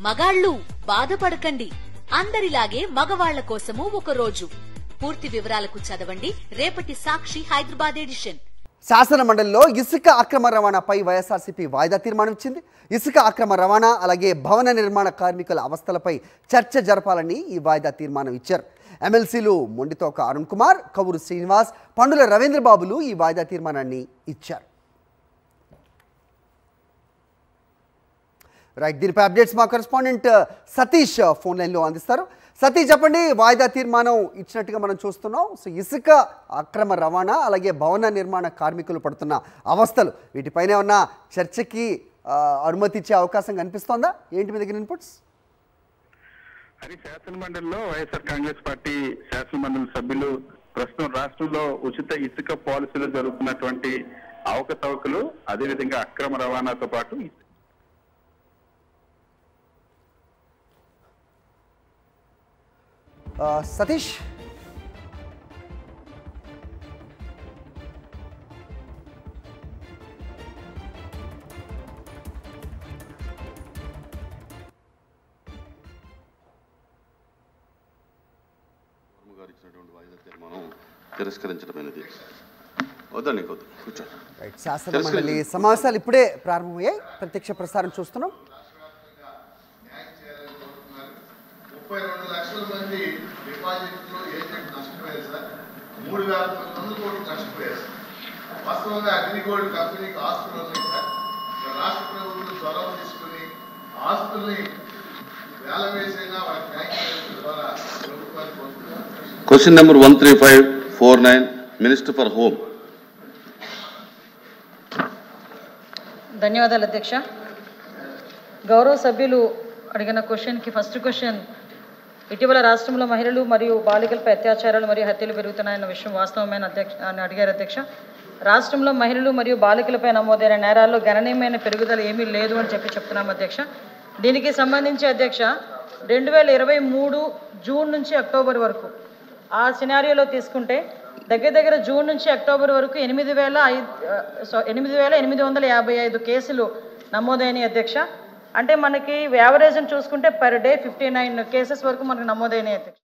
మగాళ్ళు బాధపడకండి, అందరిలాగే మగవాళ్ల కోసము ఒక రోజు. పూర్తి వివరాలకు చదవండి రేపటి సాక్షి హైదరాబాద్ ఎడిషన్. శాసన మండలిలో ఇసుక అక్రమ రవాణాపై వైఎస్ఆర్సీపీ వాయిదా తీర్మానం ఇచ్చింది. ఇసుక అక్రమ రవాణా అలాగే భవన నిర్మాణ కార్మికుల అవస్థలపై చర్చ జరపాలని ఈ వాయిదా తీర్మానం ఇచ్చారు. ఎమ్మెల్సీలు మొండితోక అరుణ్ కుమార్, కవురు శ్రీనివాస్, పండుల రవీంద్రబాబులు ఈ వాయిదా తీర్మానాన్ని ఇచ్చారు. రైట్, దీనిపై అప్డేట్స్ మా కరెస్పాండెంట్ సతీష్ ఫోన్ లైన్లో అందిస్తారు. సతీష్, చెప్పండి, వాయిదా తీర్మానం ఇచ్చినట్టుగా మనం చూస్తున్నాం. సో ఇసుక అక్రమ రవాణా అలాగే భవన నిర్మాణ కార్మికులు పడుతున్న అవస్థలు వీటిపైన ఉన్న చర్చకి అనుమతి ఇచ్చే అవకాశం కనిపిస్తోందా? ఏంటి మీ దగ్గర ఇన్పుట్స్? అది శాసన మండలిలో వైఎస్ఆర్ కాంగ్రెస్ పార్టీ శాసన మండలి సభ్యులు ప్రస్తుతం రాష్ట్రంలో ఉచిత ఇసుక పాలసీలో జరుగుతున్నటువంటి అవకతవకలు, అదేవిధంగా అక్రమ రవాణాతో పాటు సతీష్, తిరస్కరించడమైనది. వద్దండి, కూర్చోండి. శాసన మండలి సమావేశాలు ఇప్పుడే ప్రారంభమయ్యాయి. ప్రత్యక్ష ప్రసారం చూస్తున్నాం. 32 లక్షల మంది డిపాజిట్లు ఏజెంట్ నష్టపోయారు సార్. 3,900 కోట్లు నష్టపోయారు. వాస్తవంగా అగ్నిగోల్డ్ కంపెనీకి ఆస్తులు ఉన్నాయి సార్. రాష్ట్ర ప్రభుత్వం చొరవ తీసుకుని ఆస్తుల్ని వేల వేసైనా వారి బ్యాంక్ ద్వారా ప్రభుత్వానికి పొందుతున్నారు. Question number 13549, minister for home. ధన్యవాదాలు అధ్యక్ష. గౌరవ సభ్యులు అడిగిన క్వశ్చన్కి ఫస్ట్ క్వశ్చన్, ఇటీవల రాష్ట్రంలో మహిళలు మరియు బాలికలపై అత్యాచారాలు మరియు హత్యలు పెరుగుతున్నాయన్న విషయం వాస్తవమైన అని అడిగారు అధ్యక్ష. రాష్ట్రంలో మహిళలు మరియు బాలికలపై నమోదైన నేరాల్లో గణనీయమైన పెరుగుదల ఏమీ లేదు అని చెప్తున్నాం అధ్యక్ష. దీనికి సంబంధించి అధ్యక్ష 2023 జూన్ నుంచి అక్టోబర్ వరకు ఆ సినారియోలో తీసుకుంటే దగ్గర జూన్ నుంచి అక్టోబర్ వరకు 8,855 కేసులు నమోదైనాయి అధ్యక్ష. అంటే మనకి యావరేజ్ని చూసుకుంటే పర్ డే 59 కేసెస్ వరకు మనకు నమోదైనాయి అధ్యక్ష.